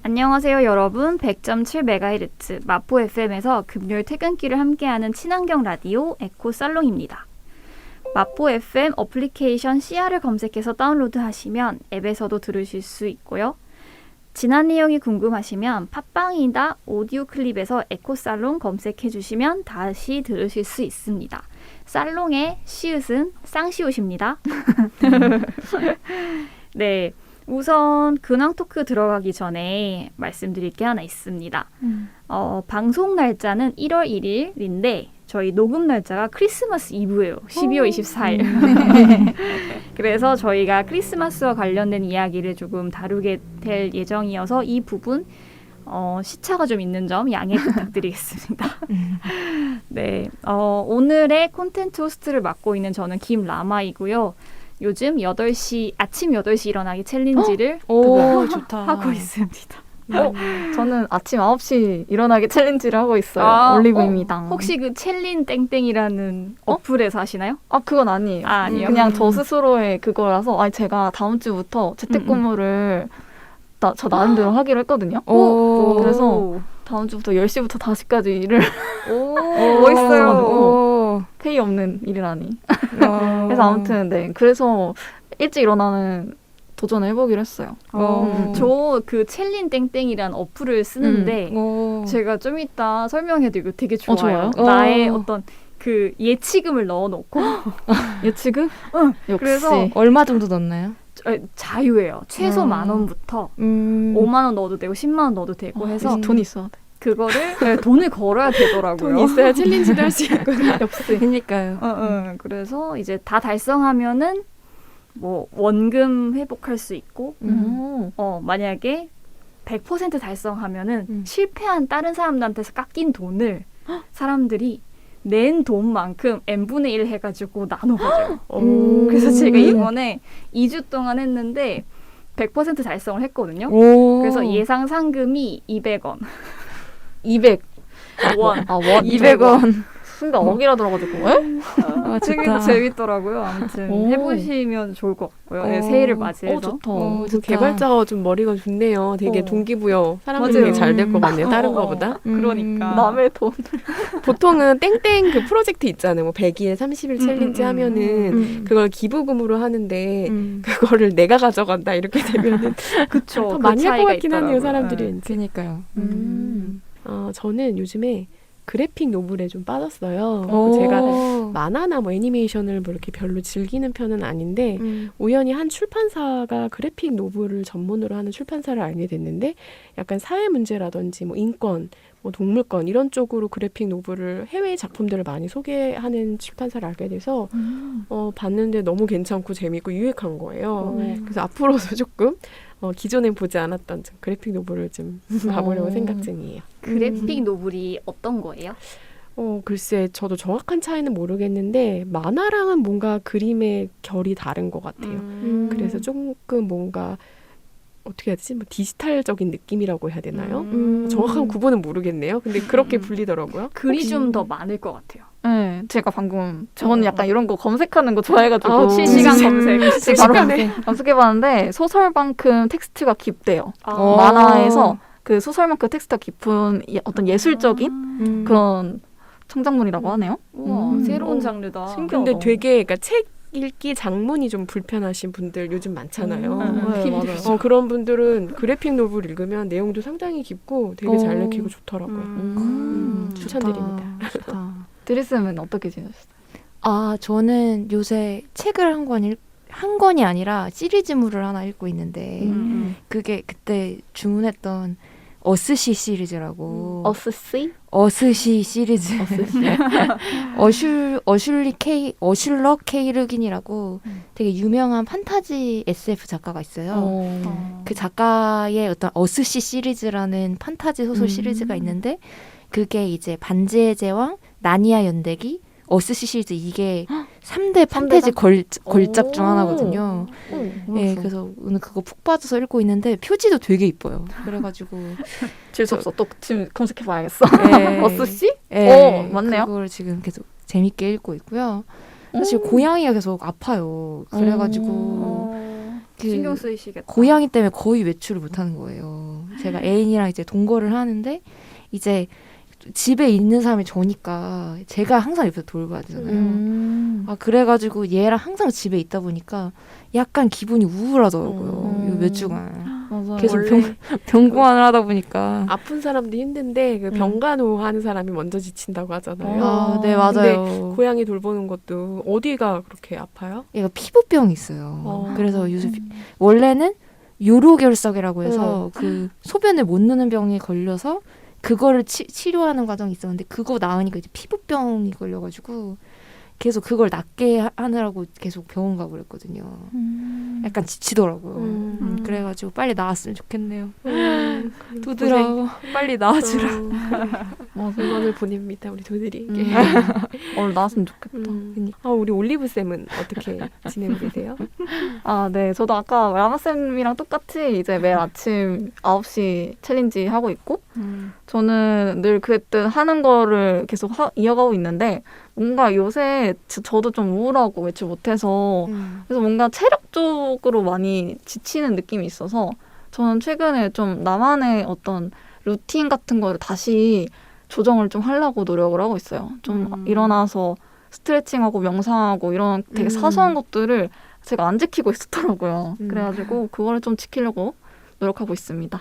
안녕하세요 여러분. 100.7MHz 마포 FM에서 금요일 퇴근길을 함께하는 친환경 라디오 에코살롱입니다. 마포 FM 어플리케이션 CR을 검색해서 다운로드하시면 앱에서도 들으실 수 있고요. 지난 내용이 궁금하시면 팟빵이나 오디오 클립에서 에코살롱 검색해주시면 다시 들으실 수 있습니다. 살롱의 시읒은 쌍시옷입니다. 네. 우선 근황 토크 들어가기 전에 말씀드릴 게 하나 있습니다. 방송 날짜는 1월 1일인데 저희 녹음 날짜가 크리스마스 이브예요. 12월 24일. 그래서 저희가 크리스마스와 관련된 이야기를 조금 다루게 될 예정이어서 이 부분 시차가 좀 있는 점 양해 부탁드리겠습니다. 네, 오늘의 콘텐츠 호스트를 맡고 있는 저는 김라마이고요. 요즘 아침 8시 일어나기 챌린지를 오, 좋다. 하고 있습니다. 저는 아침 9시 일어나기 챌린지를 하고 있어요. 올리브입니다. 혹시 그 챌린 땡땡이라는 어플에서 하시나요? 그건 아니에요. 아니요. 그냥 저 스스로의 그거라서 제가 다음 주부터 재택근무를 저 나름대로 하기로 했거든요. 그래서 다음 주부터 10시부터 5시까지 일을 멋있어요. 페이 없는 일이라니. 그래서 아무튼 네. 그래서 일찍 일어나는 도전을 해보기로 했어요. 저 그 챌린 땡땡이라는 어플을 쓰는데 제가 좀 이따 설명해드리고 되게 좋아요. 좋아요? 나의 어떤 그 예치금을 넣어놓고 예치금? 역시. 그래서 얼마 정도 넣나요? 자유예요. 최소 10,000원부터 5만 원 넣어도 되고 10만 원 넣어도 되고 해서 돈 있어야 돼. 그거를 돈을 걸어야 되더라고요. 돈 있어야 챌린지도 할 수 있구나. 역시. 그러니까요. 그래서 이제 다 달성하면은 뭐 원금 회복할 수 있고 만약에 100% 달성하면은 실패한 다른 사람들한테서 깎인 돈을 사람들이 낸 돈만큼 n분의 1 해가지고 나눠가져요. 그래서 제가 이번에 2주 동안 했는데 100% 달성을 했거든요. 그래서 예상 상금이 200원. 200원. 원. 원. 200원. 순간 억이라 들어가지고. 되게 재밌더라고요. 아무튼 해보시면 좋을 것 같고요. 네, 새해를 맞이해서. 좋다. 개발자가 좀 머리가 좋네요. 되게 동기부여. 사람들이 맞아요. 되게 잘 될 것 같네요. 다른 거보다. 그러니까. 남의 돈. 보통은 땡땡 그 프로젝트 있잖아요. 뭐 100일, 30일 챌린지 하면은 그걸 기부금으로 하는데 그거를 내가 가져간다 이렇게 되면은 그쵸. 더 그 많이 할 것 차이가 같긴 하네요. 있더라고요. 사람들이. 그니까요. 저는 요즘에 그래픽 노블에 좀 빠졌어요. 오. 제가 만화나 뭐 애니메이션을 뭐 이렇게 별로 즐기는 편은 아닌데 우연히 한 출판사가 그래픽 노블을 전문으로 하는 출판사를 알게 됐는데 약간 사회 문제라든지 뭐 인권, 뭐 동물권 이런 쪽으로 그래픽 노블을 해외 작품들을 많이 소개하는 출판사를 알게 돼서 봤는데 너무 괜찮고 재밌고 유익한 거예요. 그래서 앞으로도 조금 기존에 보지 않았던 그래픽 노블을 좀 봐보려고 생각 중이에요. 그래픽 노블이 어떤 거예요? 글쎄 저도 정확한 차이는 모르겠는데 만화랑은 뭔가 그림의 결이 다른 것 같아요. 그래서 조금 뭔가 어떻게 해야 되지? 뭐 디지털적인 느낌이라고 해야 되나요? 정확한 구분은 모르겠네요. 근데 그렇게 불리더라고요. 글이 좀 더 많을 것 같아요. 네, 제가 방금 저는 약간 이런 거 검색하는 거 좋아해가지고 실시간 검색. 바로 검색해봤는데 소설만큼 텍스트가 깊대요. 만화에서 그 소설만큼 텍스트가 깊은 어떤 예술적인 그런 창작물이라고 하네요. 우와, 새로운 장르다. 신기하다. 근데 되게 그러니까 책 읽기 장문이 좀 불편하신 분들 요즘 많잖아요. 네, 맞아요. 그런 분들은 그래픽 노블 읽으면 내용도 상당히 깊고 되게 잘 읽히고 좋더라고요. 추천드립니다. 좋다. 드리스는 어떻게 지내셨어요? 저는 요새 책을 한 권이 아니라 시리즈물을 하나 읽고 있는데 그게 그때 주문했던 어스시 시리즈라고. 어스시 시리즈. 어슐러 K 르긴이라고 되게 유명한 판타지 SF 작가가 있어요. 그 작가의 어떤 어스시 시리즈라는 판타지 소설 시리즈가 있는데 그게 이제 반지의 제왕, 나니아 연대기, 어스시 시리즈 이게 3대 판타지 걸작 중 하나거든요. 네, 그래서 오늘 그거 푹 빠져서 읽고 있는데 표지도 되게 이뻐요. 그래가지고 질수 없어. 또 지금 검색해봐야겠어. 네. 어스씨? 네, 맞네요. 그걸 지금 계속 재밌게 읽고 있고요. 사실 고양이가 계속 아파요. 그래가지고 신경 쓰이시겠다. 고양이 때문에 거의 외출을 못하는 거예요. 제가 애인이랑 이제 동거를 하는데 이제 집에 있는 사람이 저니까 제가 항상 옆에서 돌봐야 되잖아요. 아 그래가지고 얘랑 항상 집에 있다 보니까 약간 기분이 우울하더라고요. 요 몇 주간 맞아요. 계속 원래 병고안을 하다 보니까. 아픈 사람도 힘든데 그 병간호 하는 사람이 먼저 지친다고 하잖아요. 아, 네 맞아요. 고양이 돌보는 것도 어디가 그렇게 아파요? 얘가 피부병이 있어요. 어. 그래서 요새 원래는 요로결석이라고 해서 그 소변을 못 누는 병이 걸려서 그거를 치료하는 과정이 있었는데 그거 나으니까 이제 피부병이 걸려가지고 계속 그걸 낫게 하느라고 계속 병원 가고 그랬거든요. 약간 지치더라고요. 그래가지고 빨리 나았으면 좋겠네요. 두드러 빨리 나아주라. 응원을 보냅니다 우리 도들이에게. 나왔으면 좋겠다. 우리 올리브 쌤은 어떻게 지내고 계세요? 아, 네. 저도 아까 라마쌤이랑 똑같이 이제 매일 아침 9시 챌린지 하고 있고, 저는 늘 그랬듯 하는 거를 계속 이어가고 있는데, 뭔가 요새 저도 좀 우울하고 외출 못해서, 그래서 뭔가 체력적으로 많이 지치는 느낌이 있어서, 저는 최근에 좀 나만의 어떤 루틴 같은 거를 다시 조정을 좀 하려고 노력을 하고 있어요. 좀 일어나서 스트레칭하고 명상하고 이런 되게 사소한 것들을 제가 안 지키고 있었더라고요. 그래가지고 그거를 좀 지키려고 노력하고 있습니다.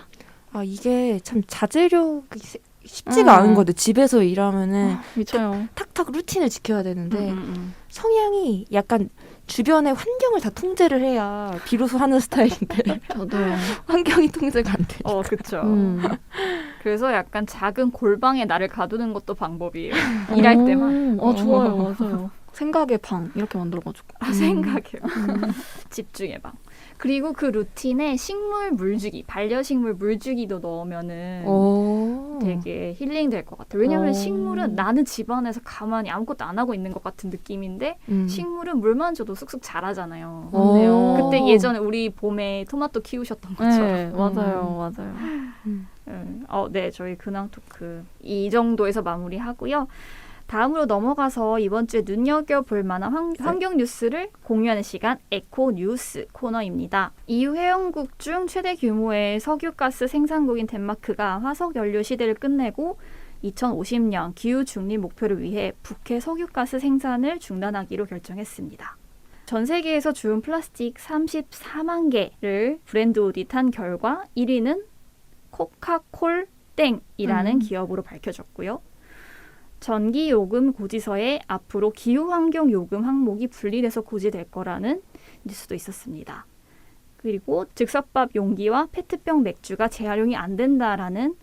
아 이게 참 자제력이 쉽지가 않은 거죠. 집에서 일하면은 미쳐요. 탁탁 루틴을 지켜야 되는데 성향이 약간 주변의 환경을 다 통제를 해야 비로소 하는 스타일인데 저도요. 환경이 통제가 안 되니까. 그쵸. 그래서 약간 작은 골방에 나를 가두는 것도 방법이에요. 일할 때만. 좋아요. 맞아요. 생각의 방 이렇게 만들어가지고. 생각해요. 집중의 방. 그리고 그 루틴에 식물 물주기, 반려식물 물주기도 넣으면은 되게 힐링 될 것 같아요. 왜냐하면 식물은 나는 집안에서 가만히 아무것도 안 하고 있는 것 같은 느낌인데 식물은 물만 줘도 쑥쑥 자라잖아요. 맞네요. 그때 예전에 우리 봄에 토마토 키우셨던 것처럼. 네, 맞아요. 네, 저희 근황 토크 이 정도에서 마무리하고요. 다음으로 넘어가서 이번 주에 눈여겨볼 만한 환경 뉴스를 공유하는 시간 에코 뉴스 코너입니다. EU 회원국 중 최대 규모의 석유가스 생산국인 덴마크가 화석 연료 시대를 끝내고 2050년 기후 중립 목표를 위해 북해 석유가스 생산을 중단하기로 결정했습니다. 전 세계에서 주운 플라스틱 34만 개를 브랜드 오디트한 결과 1위는 코카콜 땡이라는 기업으로 밝혀졌고요. 전기요금 고지서에 앞으로 기후환경요금 항목이 분리돼서 고지될 거라는 뉴스도 있었습니다. 그리고 즉석밥 용기와 페트병 맥주가 재활용이 안 된다라는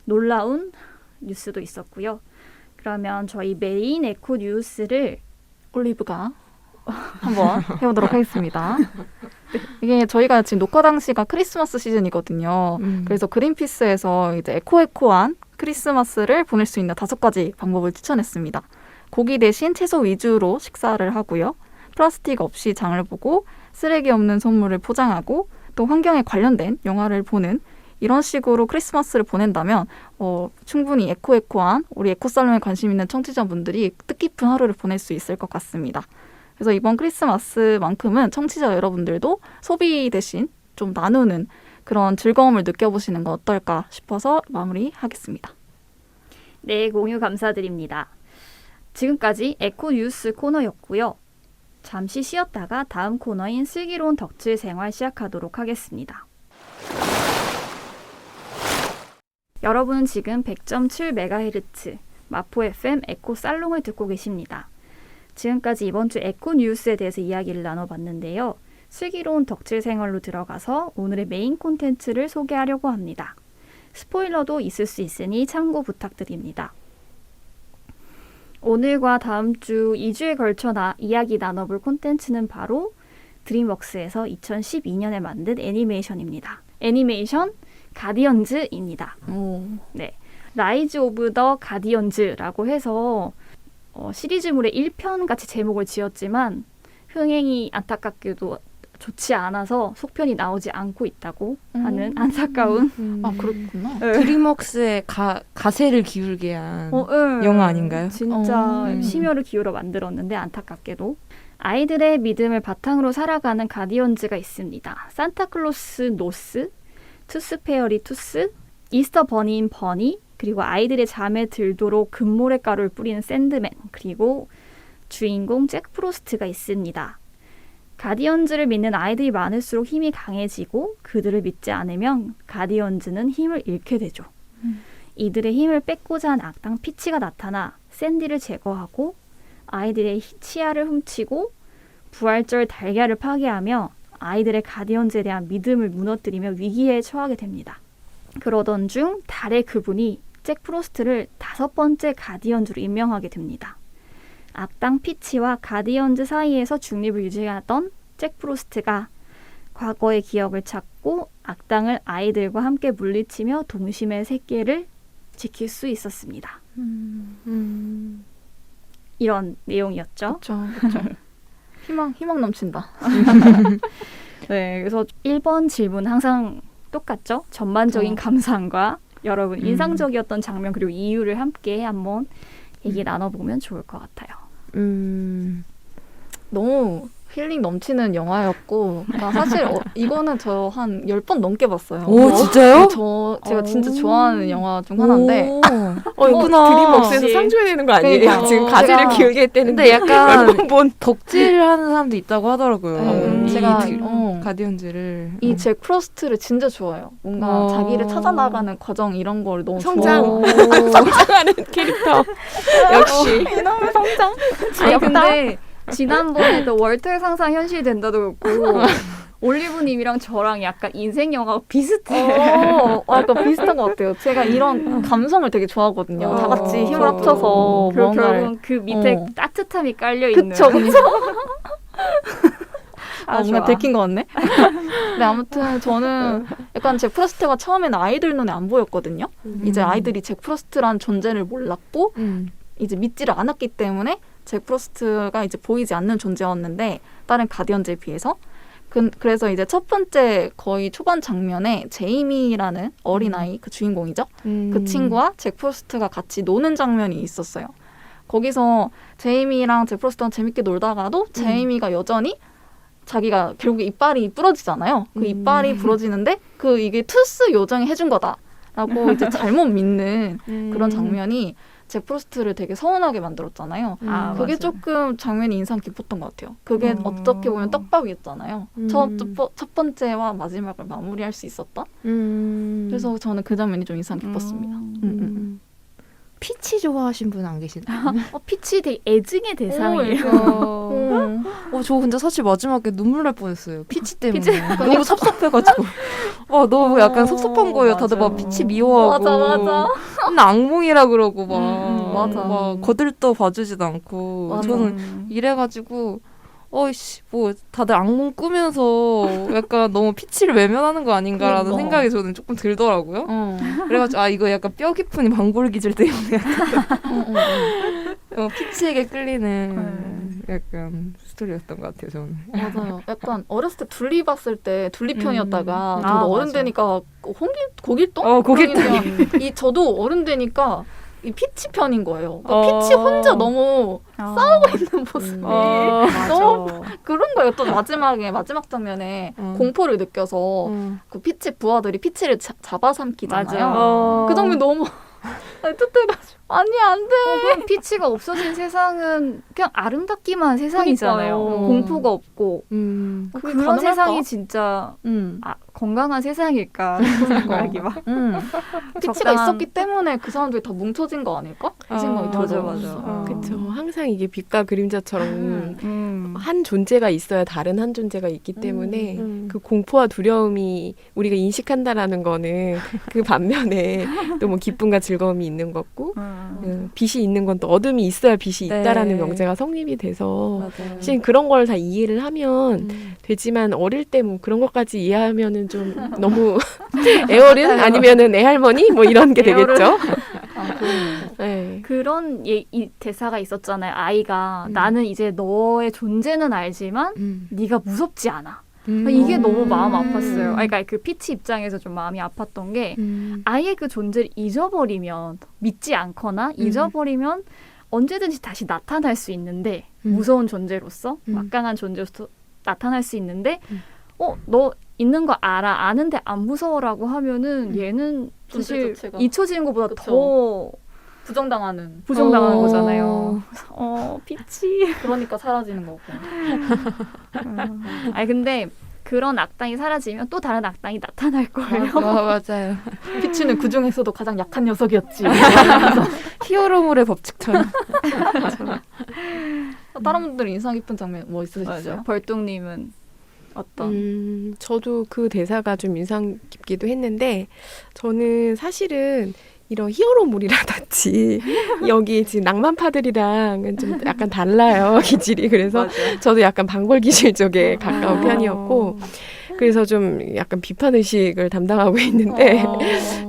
놀라운 뉴스도 있었고요. 그러면 저희 메인 에코 뉴스를 올리브가 한번 해보도록 하겠습니다. 이게 저희가 지금 녹화 당시가 크리스마스 시즌이거든요. 그래서 그린피스에서 이제 에코한 크리스마스를 보낼 수 있는 5가지 방법을 추천했습니다. 고기 대신 채소 위주로 식사를 하고요. 플라스틱 없이 장을 보고 쓰레기 없는 선물을 포장하고 또 환경에 관련된 영화를 보는 이런 식으로 크리스마스를 보낸다면 충분히 에코한 우리 에코살롱에 관심 있는 청취자분들이 뜻깊은 하루를 보낼 수 있을 것 같습니다. 그래서 이번 크리스마스만큼은 청취자 여러분들도 소비 대신 좀 나누는 그런 즐거움을 느껴보시는 건 어떨까 싶어서 마무리하겠습니다. 네, 공유 감사드립니다. 지금까지 에코 뉴스 코너였고요. 잠시 쉬었다가 다음 코너인 슬기로운 덕질 생활 시작하도록 하겠습니다. 여러분은 지금 100.7MHz 마포 FM 에코 살롱을 듣고 계십니다. 지금까지 이번 주 에코 뉴스에 대해서 이야기를 나눠봤는데요. 슬기로운 덕질 생활로 들어가서 오늘의 메인 콘텐츠를 소개하려고 합니다. 스포일러도 있을 수 있으니 참고 부탁드립니다. 오늘과 다음 주 2주에 걸쳐 이야기 나눠볼 콘텐츠는 바로 드림웍스에서 2012년에 만든 애니메이션입니다. 애니메이션 가디언즈입니다. 네, 라이즈 오브 더 가디언즈라고 해서 시리즈물의 1편 같이 제목을 지었지만 흥행이 안타깝게도 좋지 않아서 속편이 나오지 않고 있다고 하는 안타까운 그렇구나. 드림웍스의 가세를 기울게 한 영화 아닌가요? 진짜 심혈을 기울여 만들었는데 안타깝게도 아이들의 믿음을 바탕으로 살아가는 가디언즈가 있습니다. 산타클로스 노스, 투스 페어리 투스, 이스터 버니인 버니, 그리고 아이들의 잠에 들도록 금모래 가루를 뿌리는 샌드맨, 그리고 주인공 잭 프로스트가 있습니다. 가디언즈를 믿는 아이들이 많을수록 힘이 강해지고 그들을 믿지 않으면 가디언즈는 힘을 잃게 되죠. 이들의 힘을 뺏고자 한 악당 피치가 나타나 샌디를 제거하고 아이들의 치아를 훔치고 부활절 달걀을 파괴하며 아이들의 가디언즈에 대한 믿음을 무너뜨리며 위기에 처하게 됩니다. 그러던 중 달의 그분이 잭 프로스트를 5번째 가디언즈로 임명하게 됩니다. 악당 피치와 가디언즈 사이에서 중립을 유지하던 잭 프로스트가 과거의 기억을 찾고 악당을 아이들과 함께 물리치며 동심의 세계를 지킬 수 있었습니다. 이런 내용이었죠. 그렇죠. 희망 넘친다. 네, 그래서 1번 질문 항상 똑같죠? 전반적인 감상과 여러분 인상적이었던 장면 그리고 이유를 함께 한번 얘기 나눠보면 좋을 것 같아요. 너무 힐링 넘치는 영화였고 나 사실 이거는 저 한 10번 넘게 봤어요. 오, 진짜요? 제가 진짜 좋아하는 영화 중 하나인데 있구나. 드림웍스에서 상 줘야 되는 거 아니에요? 그러니까. 지금 가지를 제가- 기울게 했다는데 근데 약간 몇 번 본. 덕질을 하는 사람도 있다고 하더라고요. 제가 가디언즈를. 이 잭 프로스트를 진짜 좋아해요. 뭔가 자기를 찾아나가는 과정 이런 걸 너무 좋아하고 성장하는 캐릭터. 역시. 이놈의 성장. 아니 근데 지난번에도 월터의 상상 현실이 된다도 그렇고 올리브님이랑 저랑 약간 인생 영화가 비슷해요. 약간 비슷한 것 같아요. 제가 이런 감성을 되게 좋아하거든요. 다 같이 힘을 저도. 합쳐서 그리고 뭔가를. 결국 그 밑에 따뜻함이 깔려있는. 그쵸. 아, 뭔가 좋아. 들킨 것 같네. 근데 아무튼 저는 약간 잭 프로스트가 처음에는 아이들 눈에 안 보였거든요. 이제 아이들이 잭 프로스트란 존재를 몰랐고 이제 믿지를 않았기 때문에 잭 프로스트가 이제 보이지 않는 존재였는데 다른 가디언즈에 비해서 그래서 이제 첫 번째 거의 초반 장면에 제이미라는 어린아이 그 주인공이죠. 그 친구와 잭 프로스트가 같이 노는 장면이 있었어요. 거기서 제이미랑 잭 프로스트랑 재밌게 놀다가도 제이미가 여전히 자기가 결국에 이빨이 부러지잖아요. 그 이빨이 부러지는데 이게 투스 요정이 해준 거다라고 이제 잘못 믿는 그런 장면이 잭 프로스트를 되게 서운하게 만들었잖아요. 그게 맞아요. 조금 장면이 인상 깊었던 것 같아요. 그게 어떻게 보면 떡밥이었잖아요. 첫 번째와 마지막을 마무리할 수 있었던. 그래서 저는 그 장면이 좀 인상 깊었습니다. 피치 좋아하신 분 안 계시나요? 피치 되게 애증의 대상이에요. 저 근데 사실 마지막에 눈물 날 뻔했어요. 피치 때문에. 너무 섭섭해가지고. 너무 약간 섭섭한 거예요. 다들 막 피치 미워하고. 맞아. 맨날 악몽이라 그러고 막. 맞아. 막 거들떠 봐주지도 않고. 맞아. 저는 이래가지고 뭐 다들 악몽 꾸면서 약간 너무 피치를 외면하는 거 아닌가라는 그러니까. 생각이 저는 조금 들더라고요. 그래가지고 이거 약간 뼈 깊은 방골 기질 때문에 피치에게 끌리는 약간 스토리였던 것 같아요. 저는. 맞아요. 약간 어렸을 때 둘리 봤을 때 둘리 편이었다가 저도 아, 어른 맞아. 되니까 고길동? 고길동. 저도 어른 되니까 이 피치 편인 거예요. 그러니까 피치 혼자 너무 싸우고 있는 모습이 너무 그런 거예요. 또 마지막 장면에 공포를 느껴서 그 피치 부하들이 피치를 잡아삼키잖아요. 맞아. 그 장면 너무 뜨뜻해가지고 아니 안 돼. 그럼 피치가 없어진 세상은 그냥 아름답기만 한 세상이잖아요. 그러니까요. 공포가 없고 그게 그런 가능할까? 세상이 진짜 건강한 세상일까 싶은 생각이 막. 피치가 적당한- 있었기 때문에 그 사람들이 다 뭉쳐진 거 아닐까? 이 생각이 들어요. 맞아. 그렇죠. 항상 이게 빛과 그림자처럼 음. 한 존재가 있어야 다른 한 존재가 있기 때문에 그 공포와 두려움이 우리가 인식한다라는 거는 그 반면에 또 뭐 기쁨과 즐거움이 있는 거고 빛이 있는 건 또 어둠이 있어야 빛이 네. 있다라는 명제가 성립이 돼서 맞아요. 사실 그런 걸 다 이해를 하면 되지만 어릴 때 뭐 그런 것까지 이해하면은 좀 너무 애어른 아니면은 애할머니 뭐 이런 게 애어른. 되겠죠. 그러네요. 네. 그런 이 대사가 있었잖아요. 아이가 나는 이제 너의 존재는 알지만 네가 무섭지 않아. 이게 너무 마음 아팠어요. 그러니까 그 피치 입장에서 좀 마음이 아팠던 게 아예 그 존재를 잊어버리면 믿지 않거나 잊어버리면 언제든지 다시 나타날 수 있는데 무서운 존재로서 막강한 존재로서 나타날 수 있는데 너 있는 거 알아. 아는데 안 무서워라고 하면은 얘는 사실 존재 자체가. 잊혀지는 것보다 그쵸. 더 부정당하는. 부정당하는 어. 거잖아요. 빛이. 그러니까 사라지는 거고. 아니 근데 그런 악당이 사라지면 또 다른 악당이 나타날 거예요. 맞아요. 피치는 그 중에서도 가장 약한 녀석이었지. 히어로물의 법칙처럼. 다른 분들은 인상 깊은 장면 뭐 있으시죠? 벌뚱님은 어떤? 저도 그 대사가 좀 인상 깊기도 했는데 저는 사실은 이런 히어로물이라든지 여기 지금 낭만파들이랑은 좀 약간 달라요. 기질이. 그래서 저도 약간 방골 기질 쪽에 가까운 편이었고 그래서 좀 약간 비판 의식을 담당하고 있는데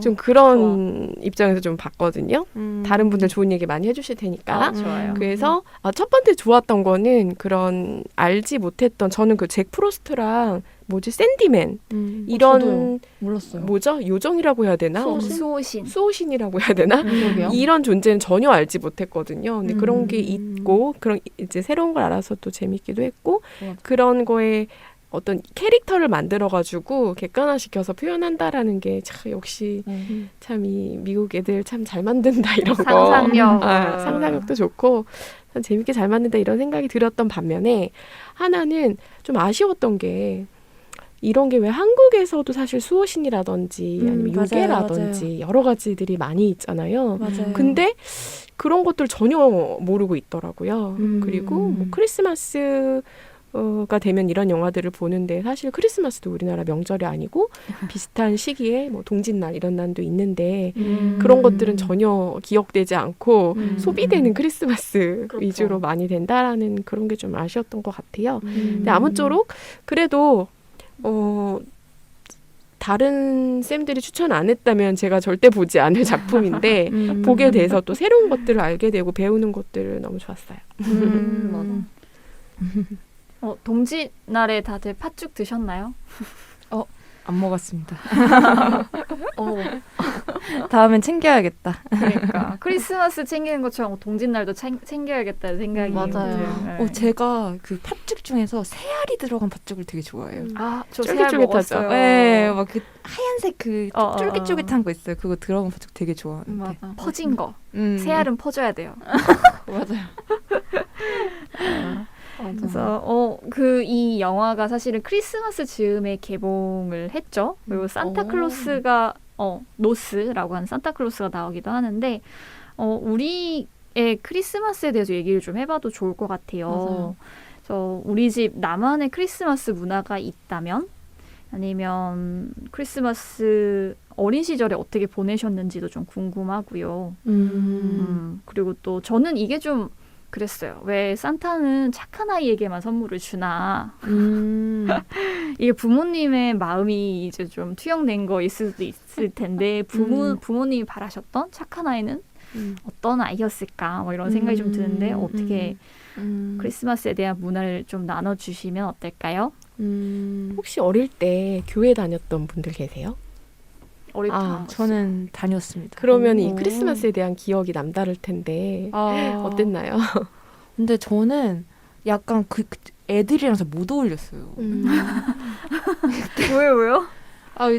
좀 그런 입장에서 좀 봤거든요. 다른 분들 좋은 얘기 많이 해주실 테니까. 좋아요. 그래서 첫 번째 좋았던 거는 그런 알지 못했던 저는 그 잭 프로스트랑 뭐지 샌디맨 이런 저도요. 몰랐어요. 뭐죠 요정이라고 해야 되나 수호신. 수호신이라고 해야 되나 그러게요. 이런 존재는 전혀 알지 못했거든요. 근데 그런 게 있고 그런 이제 새로운 걸 알아서 또 재밌기도 했고 맞아. 그런 거에 어떤 캐릭터를 만들어가지고 객관화시켜서 표현한다라는 게 참 역시 참 이 미국 애들 참 잘 만든다 이런 거. 상상력. 상상력도 좋고 참 재밌게 잘 만든다 이런 생각이 들었던 반면에 하나는 좀 아쉬웠던 게 이런 게 왜 한국에서도 사실 수호신이라든지 아니면 맞아요, 요괴라든지 여러 가지들이 많이 있잖아요. 맞아요. 근데 그런 것들 전혀 모르고 있더라고요. 그리고 뭐 크리스마스 가 되면 이런 영화들을 보는데 사실 크리스마스도 우리나라 명절이 아니고 비슷한 시기에 뭐 동짓날 이런 날도 있는데 그런 것들은 전혀 기억되지 않고 소비되는 크리스마스 그렇죠. 위주로 많이 된다라는 그런 게 좀 아쉬웠던 것 같아요. 근데 아무쪼록 그래도 다른 쌤들이 추천 안 했다면 제가 절대 보지 않을 작품인데 보게 돼서 또 새로운 것들을 알게 되고 배우는 것들을 너무 좋았어요. 동짓날에 다들 팥죽 드셨나요? 안 먹었습니다. 다음엔 챙겨야겠다. 그러니까 크리스마스 챙기는 것처럼 동짓날도 챙겨야겠다는 생각이 맞아요. 들어요. 제가 그 팥죽 중에서 새알이 들어간 팥죽을 되게 좋아해요. 저 쫄깃쫄깃하죠. 새알 먹었어요. 네, 막 그 하얀색 그 어. 쫄깃쫄깃한 거 있어요. 그거 들어간 팥죽 되게 좋아하는데. 맞아. 퍼진 거. 새알은 퍼줘야 돼요. 맞아요. 그래서 이 영화가 사실은 크리스마스 즈음에 개봉을 했죠. 그리고 산타클로스가 노스라고 하는 산타클로스가 나오기도 하는데 우리의 크리스마스에 대해서 얘기를 좀 해봐도 좋을 것 같아요. 맞아요. 그래서 우리 집 나만의 크리스마스 문화가 있다면 아니면 크리스마스 어린 시절에 어떻게 보내셨는지도 좀 궁금하고요. 그리고 또 저는 이게 좀 그랬어요. 왜 산타는 착한 아이에게만 선물을 주나. 이게 부모님의 마음이 이제 좀 투영된 거 있을 수도 있을 텐데 부모님이 바라셨던 착한 아이는 어떤 아이였을까 뭐 이런 생각이 좀 드는데 어떻게 크리스마스에 대한 문화를 좀 나눠주시면 어떨까요? 혹시 어릴 때 교회 다녔던 분들 계세요? 어릴 때 저는 다녔습니다. 그러면 이 크리스마스에 대한 기억이 남다를 텐데 아, 어땠나요? 근데 저는 약간 그 애들이랑 잘 못 어울렸어요. 왜요?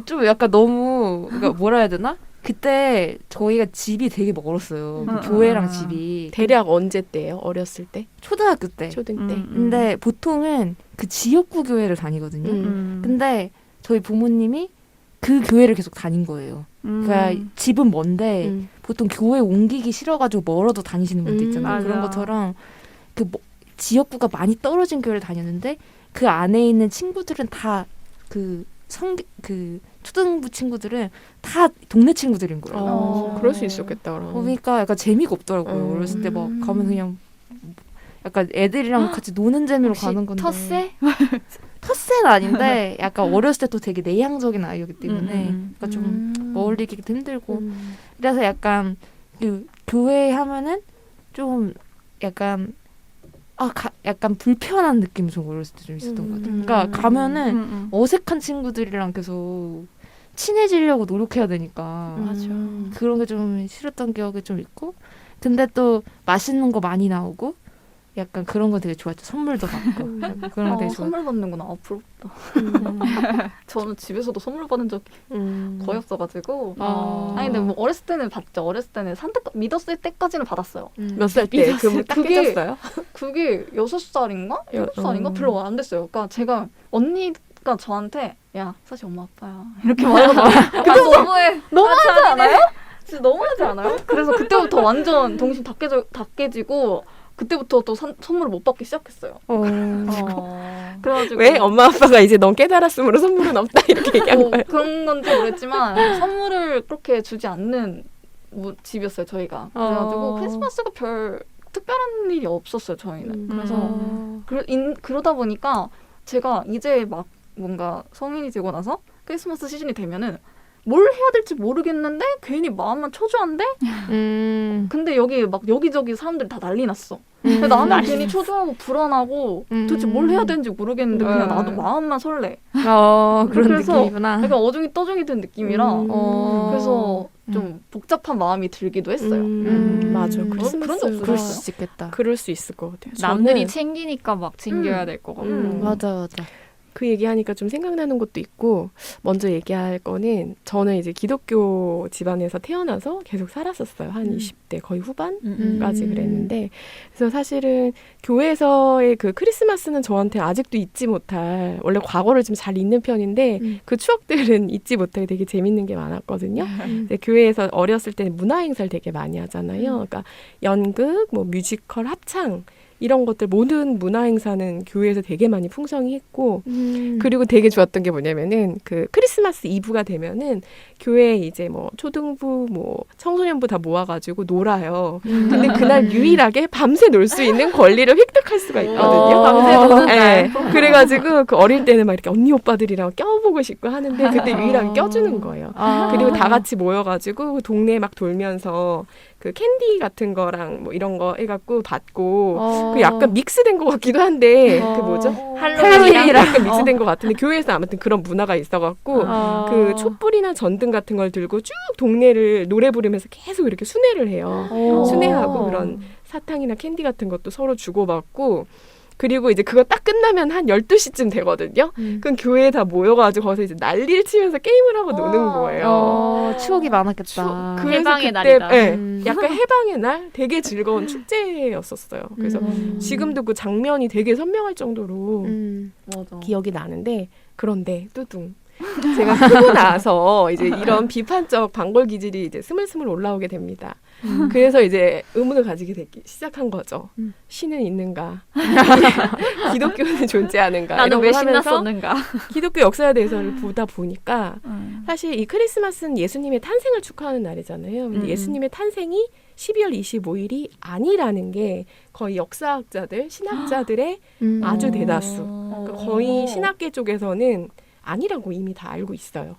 좀 약간 너무 그러니까 뭐라 해야 되나? 그때 저희가 집이 되게 멀었어요. 그 교회랑 집이. 대략 언제 때예요? 어렸을 때? 초등학교 때. 초등 때? 근데 보통은 그 지역구 교회를 다니거든요. 근데 저희 부모님이 그 교회를 계속 다닌 거예요. 그러니까 집은 먼데 보통 교회 옮기기 싫어가지고 멀어도 다니시는 분들 있잖아요. 맞아. 그런 것처럼 그 지역구가 많이 떨어진 교회를 다녔는데 그 안에 있는 친구들은 다 그 초등부 친구들은 다 동네 친구들인 거예요. 그럴 수 있었겠다. 그럼. 그러니까 약간 재미가 없더라고요. 어렸을 때 막 가면 그냥 약간 애들이랑 같이 노는 재미로 가는 건데. 텃세? 텃세는 아닌데 약간 어렸을 때 또 되게 내향적인 아이였기 때문에 그러니까 좀 어울리기도 힘들고 그래서 약간 그 교회 하면은 좀 약간 약간 불편한 느낌이 좀 어렸을 때 좀 있었던 것 같아요. 그러니까 가면은 어색한 친구들이랑 계속 친해지려고 노력해야 되니까 그런 게 좀 싫었던 기억이 좀 있고 근데 또 맛있는 거 많이 나오고 약간 그런 거 되게 좋았죠. 선물도 받고 그런 거 되게 좋았죠. 선물 받는구나. 부럽다. 저는 집에서도 선물 받은 적이 거의 없어가지고. 아니 근데 뭐 어렸을 때는 받죠. 어렸을 때는 믿었을 때까지는 받았어요. 몇 살 때? 그럼 딱 그게- 깨졌어요? 그게 6살인가? 7살인가? 어. 별로 안 됐어요. 그러니까 제가 언니가 저한테 야 사실 엄마 아빠야 이렇게 말하거든요. 너무해. 너무하지 않아요? 진짜 너무하지 않아요? 그래서 그때부터 완전 동심 다 깨지고 그때부터 또 선물을 못 받기 시작했어요. 그래가지고 왜 엄마 아빠가 이제 넌 깨달았으므로 선물은 없다 이렇게 얘기한 거예요? 그런 건지 모르겠지만 선물을 그렇게 주지 않는 집이었어요 저희가. 그래가지고 크리스마스가 별 특별한 일이 없었어요 저희는. 그래서 그러다 보니까 제가 이제 막 뭔가 성인이 되고 나서 크리스마스 시즌이 되면은 뭘 해야 될지 모르겠는데 괜히 마음만 초조한데 근데 여기 막 여기저기 사람들이 다 난리 났어. 근데 나는 괜히 초조하고 불안하고 도대체 뭘 해야 되는지 모르겠는데 그냥 나도 마음만 설레. 그런 그래서 느낌이구나. 약간 어중이 떠중이 된 느낌이라 그래서 좀 복잡한 마음이 들기도 했어요. 맞아. 그런 적 크리스마스 없어요. 그럴 수 있겠다. 그럴 수 있을 것 같아요. 남들이 저는 챙기니까 막 챙겨야 될 것 같고. 맞아. 그 얘기하니까 좀 생각나는 것도 있고 먼저 얘기할 거는 저는 이제 기독교 집안에서 태어나서 계속 살았었어요. 한 20대 거의 후반까지 그랬는데 그래서 사실은 교회에서의 그 크리스마스는 저한테 아직도 잊지 못할 원래 과거를 좀 잘 잊는 편인데 그 추억들은 잊지 못하게 되게 재밌는 게 많았거든요. 이제 교회에서 어렸을 때는 문화 행사를 되게 많이 하잖아요. 그러니까 연극, 뭐 뮤지컬, 합창 이런 것들 모든 문화 행사는 교회에서 되게 많이 풍성히 했고 그리고 되게 좋았던 게 뭐냐면은 그 크리스마스 이브가 되면은 교회에 이제 뭐 초등부 뭐 청소년부 다 모아가지고 놀아요. 근데 그날 유일하게 밤새 놀 수 있는 권리를 획득할 수가 있거든요. 밤새 노는 네. 그래가지고 그 어릴 때는 막 이렇게 언니 오빠들이랑 껴보고 싶고 하는데 그때 유일하게 껴주는 거예요. 그리고 다 같이 모여가지고 동네 막 돌면서 그 캔디 같은 거랑 뭐 이런 거 해갖고 받고 그 약간 믹스된 것 같기도 한데 그 뭐죠? 할로윈이랑 약간 믹스된 것 같은데 교회에서 아무튼 그런 문화가 있어갖고 그 촛불이나 전등 같은 걸 들고 쭉 동네를 노래 부르면서 계속 이렇게 순회를 해요. 순회하고 그런 사탕이나 캔디 같은 것도 서로 주고받고 그리고 이제 그거 딱 끝나면 한 12시쯤 되거든요. 그럼 교회에 다 모여가지고 거기서 이제 난리를 치면서 게임을 하고 노는 거예요. 추억이 많았겠다. 그래서 해방의 그때, 날이다. 네, 약간 해방의 날? 되게 즐거운 축제였었어요. 그래서 지금도 그 장면이 되게 선명할 정도로 맞아. 기억이 나는데 그런데 뚜둥. 제가 크고 나서 이제 이런 비판적 반골 기질이 이제 스물스물 올라오게 됩니다. 그래서 이제 의문을 가지게 되기 시작한 거죠. 신은 있는가? 기독교는 존재하는가? 나는 이런 왜 걸 하면서 신났었는가? 기독교 역사에 대해서를 보다 보니까 사실 이 크리스마스는 예수님의 탄생을 축하하는 날이잖아요. 근데 예수님의 탄생이 12월 25일이 아니라는 게 거의 역사학자들, 신학자들의 아주 대다수. 그러니까 거의 신학계 쪽에서는 아니라고 이미 다 알고 있어요.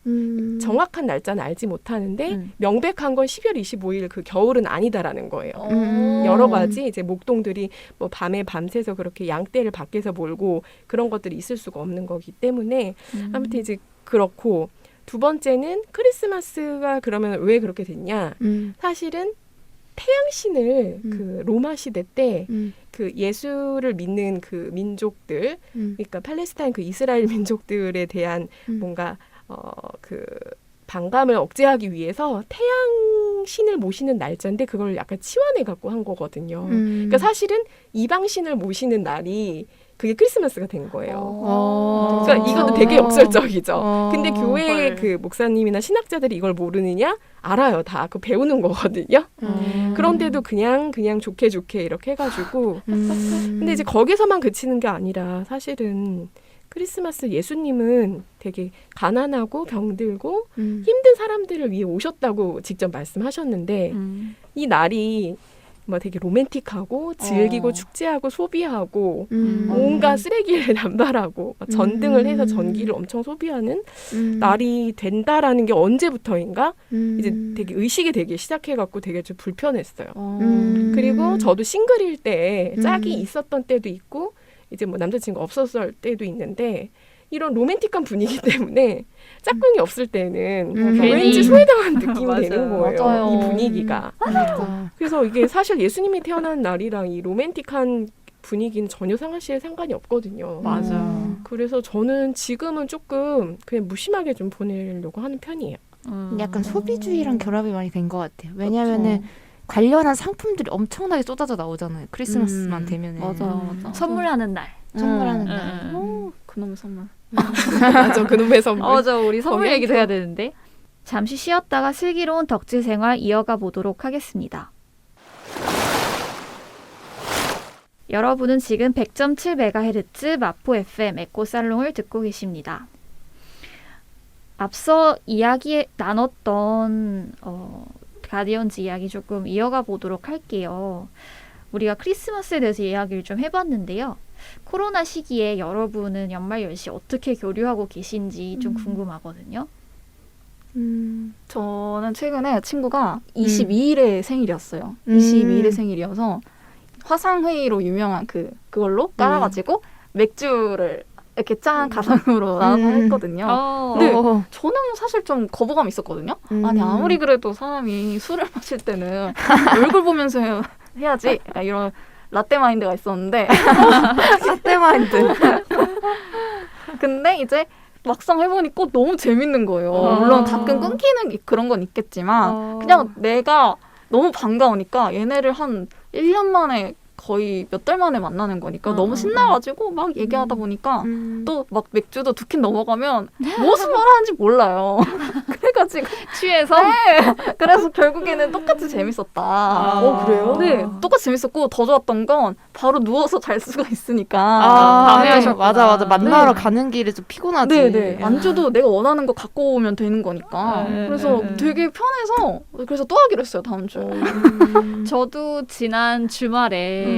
정확한 날짜는 알지 못하는데 명백한 건 12월 25일 그 겨울은 아니다라는 거예요. 여러 가지 이제 목동들이 뭐 밤에 밤새서 그렇게 양떼를 밖에서 몰고 그런 것들이 있을 수가 없는 거기 때문에 아무튼 이제 그렇고 두 번째는 크리스마스가 그러면 왜 그렇게 됐냐? 사실은 태양신을 그 로마 시대 때 그 예수를 믿는 그 민족들, 그러니까 팔레스타인 그 이스라엘 민족들에 대한 뭔가 그 반감을 억제하기 위해서 태양신을 모시는 날짜인데 그걸 약간 치환해 갖고 한 거거든요. 그러니까 사실은 이방신을 모시는 날이 그게 크리스마스가 된 거예요. 그러니까 이것도 되게 역설적이죠. 근데 교회 그 목사님이나 신학자들이 이걸 모르느냐? 알아요. 다 그거 배우는 거거든요. 그런데도 그냥 좋게 이렇게 해가지고 근데 이제 거기서만 그치는 게 아니라 사실은 크리스마스 예수님은 되게 가난하고 병들고 힘든 사람들을 위해 오셨다고 직접 말씀하셨는데 이 날이 뭐 되게 로맨틱하고 즐기고 축제하고 소비하고 온갖 쓰레기를 남발하고 전등을 해서 전기를 엄청 소비하는 날이 된다라는 게 언제부터인가 이제 되게 의식이 되기 시작해갖고 되게 좀 불편했어요. 그리고 저도 싱글일 때 짝이 있었던 때도 있고 이제 뭐 남자친구 없었을 때도 있는데 이런 로맨틱한 분위기 때문에 짝꿍이 없을 때는 왠지 소외당한 느낌이 되는 거예요. 맞아요. 이 분위기가. 그래서 이게 사실 예수님이 태어난 날이랑 이 로맨틱한 분위기는 전혀 상한 씨에 상관이 없거든요. 맞아요. 그래서 저는 지금은 조금 그냥 무심하게 좀 보내려고 하는 편이에요. 약간 소비주의랑 결합이 많이 된 것 같아요. 왜냐면은 관련한 상품들이 엄청나게 쏟아져 나오잖아요. 크리스마스만 되면은. 맞아요. 선물하는 날. 선물하는 날. 그놈의 선물. 맞아, 그놈의 선물. 저 우리 선물 거기 얘기도 해야 되는데. 잠시 쉬었다가 슬기로운 덕질 생활 이어가 보도록 하겠습니다. 여러분은 지금 100.7MHz 마포 FM 에코살롱을 듣고 계십니다. 앞서 이야기 나눴던 가디언즈 이야기 조금 이어가 보도록 할게요. 우리가 크리스마스에 대해서 이야기를 좀 해봤는데요. 코로나 시기에 여러분은 연말 연시 어떻게 교류하고 계신지 좀 궁금하거든요. 저는 최근에 친구가 22일에 생일이었어요. 22일에 생일이어서 화상회의로 유명한 그걸로 깔아가지고 맥주를 이렇게 짠 가상으로 나눠서 했거든요. 근데 저는 사실 좀 거부감이 있었거든요. 아니 아무리 그래도 사람이 술을 마실 때는 얼굴 보면서 해야지 이런 라떼 마인드가 있었는데 라떼 마인드. 근데 이제 막상 해보니까 너무 재밌는 거예요. 물론 가끔 끊기는 그런 건 있겠지만 그냥 내가 너무 반가우니까 얘네를 한 1년 만에 거의 몇 달 만에 만나는 거니까 너무 신나가지고 막 얘기하다 보니까 또 막 맥주도 2캔 넘어가면 무슨 말 하는지 몰라요. 그래가지고 취해서? 네. 그래서 결국에는 똑같이 재밌었다. 그래요? 네, 똑같이 재밌었고 더 좋았던 건 바로 누워서 잘 수가 있으니까. 밤에 하셨구나. 맞아. 만나러 네. 가는 길에 좀 피곤하지. 네네. 안주도 내가 원하는 거 갖고 오면 되는 거니까. 네, 그래서 네. 되게 편해서 그래서 또 하기로 했어요, 다음 주에. 저도 지난 주말에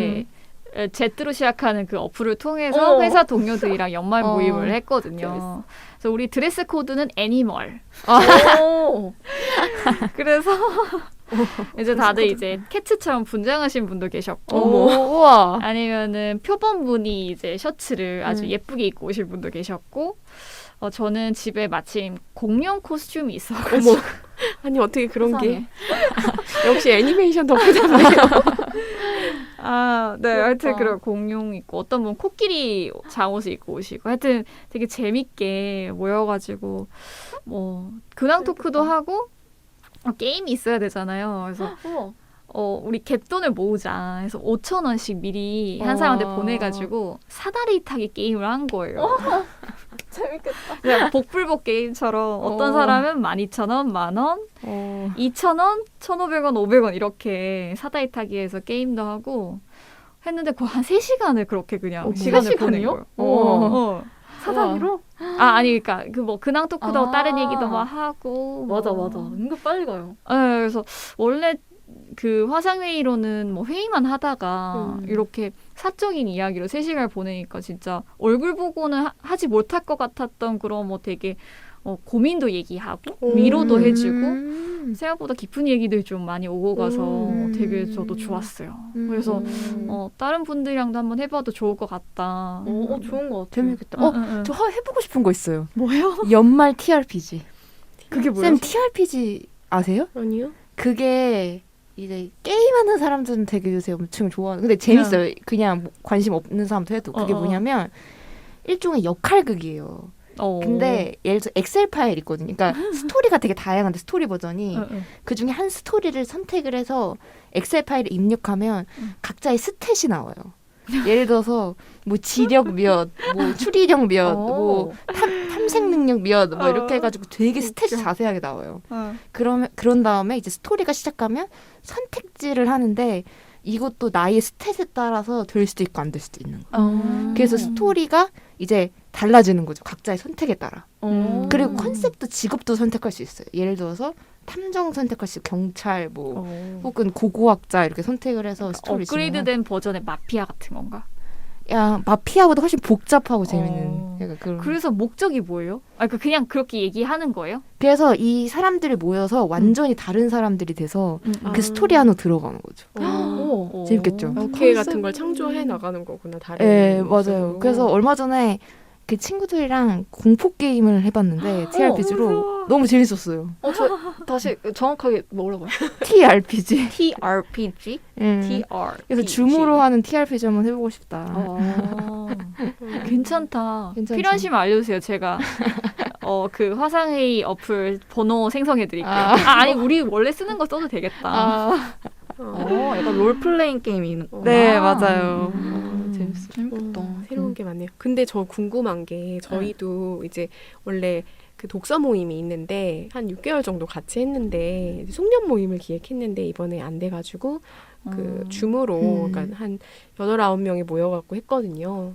제트로 시작하는 그 어플을 통해서 회사 동료들이랑 연말 모임을 했거든요. 그래서 우리 드레스 코드는 애니멀. 오. 그래서 이제 다들 이제 캣츠처럼 분장하신 분도 계셨고 우와. 아니면은 표범 분이 이제 셔츠를 아주 예쁘게 입고 오실 분도 계셨고 저는 집에 마침 공룡 코스튬이 있어가지고 아니 어떻게 그런 세상에. 게 역시 애니메이션 덕후잖아요. 네, 하여튼 그런 공룡 있고 어떤 분 코끼리 잠옷을 입고 오시고 하여튼 되게 재밌게 모여가지고 뭐 근황 토크도 하고 게임이 있어야 되잖아요. 그래서 우리 갯돈을 모으자 해서 5,000원씩 미리 한 사람한테 보내가지고 사다리 타기 게임을 한 거예요. 재밌겠다. 그냥 복불복 게임처럼 어떤 사람은 12,000원, 10,000원, 2,000원, 1,500원, 500원 이렇게 사다리 타기에서 게임도 하고 했는데 거의 한 3시간을 그렇게 그냥 시간을 보낸 3시간이요? 거예요. 사다리로? 아니 그러니까 그 뭐 근황 토크도 다른 얘기도 막 하고 맞아. 뭐. 은근 빨리 가요. 네, 그래서 원래 그 화상회의로는 뭐 회의만 하다가 이렇게 사적인 이야기로 3시간을 보내니까 진짜 얼굴 보고는 하지 못할 것 같았던 그런 뭐 되게 고민도 얘기하고 위로도 해주고 생각보다 깊은 얘기들 좀 많이 오고 가서 되게 저도 좋았어요. 그래서 다른 분들이랑도 한번 해봐도 좋을 것 같다. 좋은 것 같아요. 재밌겠다. 저 해보고 싶은 거 있어요. 뭐요? 연말 TRPG. 그게 뭐예요? 쌤 TRPG 아세요? 아니요. 그게 이제 게임하는 사람들은 되게 요새 엄청 좋아하는. 근데 재밌어요. 그냥 관심 없는 사람도 해도. 그게 뭐냐면 일종의 역할극이에요. 근데 예를 들어 엑셀 파일 있거든요. 그러니까 스토리가 되게 다양한데 스토리 버전이 그 중에 한 스토리를 선택을 해서 엑셀 파일에 입력하면 각자의 스탯이 나와요. 예를 들어서 뭐 지력 몇, 뭐 추리력 몇, 뭐 탐색 능력 몇, 뭐 이렇게 해가지고 되게 스탯이 자세하게 나와요. 그런 다음에 이제 스토리가 시작하면 선택지를 하는데 이것도 나의 스탯에 따라서 될 수도 있고 안 될 수도 있는 거예요. 그래서 스토리가 이제 달라지는 거죠. 각자의 선택에 따라. 그리고 컨셉도 직업도 선택할 수 있어요. 예를 들어서 탐정 선택할 수 있고 경찰 뭐 혹은 고고학자 이렇게 선택을 해서 스토리 업그레이드된 버전의 마피아 같은 건가? 야 마피아보다 훨씬 복잡하고 재밌는 약간 그런. 그래서 목적이 뭐예요? 그냥 그렇게 얘기하는 거예요? 그래서 이 사람들이 모여서 완전히 다른 사람들이 돼서 그 스토리 안으로 들어가는 거죠. 재밌겠죠? 오케이 같은 걸 창조해 나가는 거구나. 다른. 네, 맞아요. 그래서 얼마 전에 그 친구들이랑 공포 게임을 해봤는데 TRPG로 너무 재밌었어요. 저 다시 정확하게 뭐라고요? TRPG. TRPG? TRPG. 그래서 줌으로 하는 TRPG 한번 해보고 싶다. 괜찮다. 괜찮죠? 필요하시면 알려주세요. 제가 그 화상회의 어플 번호 생성해드릴게요. 아. 아니 우리 원래 쓰는 거 써도 되겠다. 약간 롤플레잉 게임이 있는 거. 네, 맞아요. 재밌어. 재밌겠다. 새로운 게 많네요. 근데 저 궁금한 게 저희도 이제 원래 그 독서 모임이 있는데 한 6개월 정도 같이 했는데 이제 송년 모임을 기획했는데 이번에 안 돼가지고 그 줌으로 그러니까 한 8, 9명이 모여갖고 했거든요.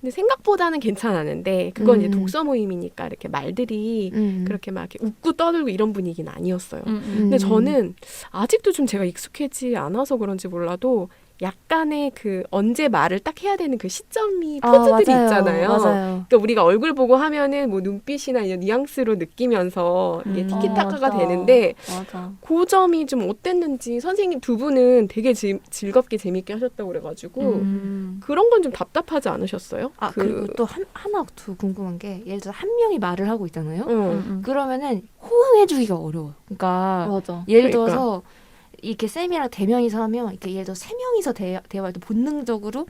근데 생각보다는 괜찮았는데 그건 이제 독서 모임이니까 이렇게 말들이 그렇게 막 이렇게 웃고 떠들고 이런 분위기는 아니었어요. 근데 저는 아직도 좀 제가 익숙하지 않아서 그런지 몰라도 약간의 그 언제 말을 딱 해야 되는 그 시점이 포즈들이 맞아요. 있잖아요. 맞아요. 그러니까 우리가 얼굴 보고 하면은 뭐 눈빛이나 이런 뉘앙스로 느끼면서 이게 티키타카가 맞아. 되는데 맞아. 그 점이 좀 어땠는지 선생님 두 분은 되게 즐겁게 재밌게 하셨다고 그래가지고 그런 건 좀 답답하지 않으셨어요? 그리고 또 하나 더 궁금한 게 예를 들어 한 명이 말을 하고 있잖아요. 그러면은 호응해주기가 어려워요. 그러니까 맞아. 예를 그러니까. 들어서 이렇게 쌤이랑 대명이서 하면 이렇게 예를 들어 세 명이서 대화할 때 본능적으로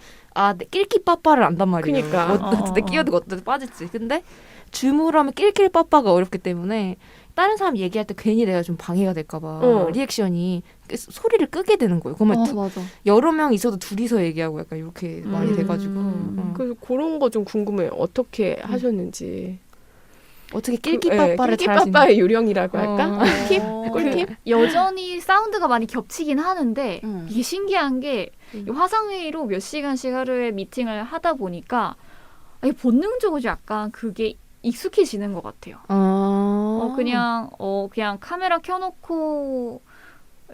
낄끼 빠빠를 안단 말이에요. 그러니까. 어때 끼어들고 어때 빠졌지. 근데 줌으로 하면 낄낄 빠빠가 어렵기 때문에 다른 사람 얘기할 때 괜히 내가 좀 방해가 될까봐 리액션이 소리를 끄게 되는 거예요. 그러면 맞아. 여러 명 있어도 둘이서 얘기하고 약간 이렇게 많이 돼가지고 그래서 그런 거 좀 궁금해요. 어떻게 하셨는지. 어떻게 낄끼 빠빠를 잘할 수 있는 낄끼빠빠의 요령이라고 할까? 팁? 꿀팁? 여전히 사운드가 많이 겹치긴 하는데 이게 신기한 게 음. 이 화상회의로 몇 시간씩 하루에 미팅을 하다 보니까 아니, 본능적으로 약간 그게 익숙해지는 것 같아요. 그냥 카메라 켜놓고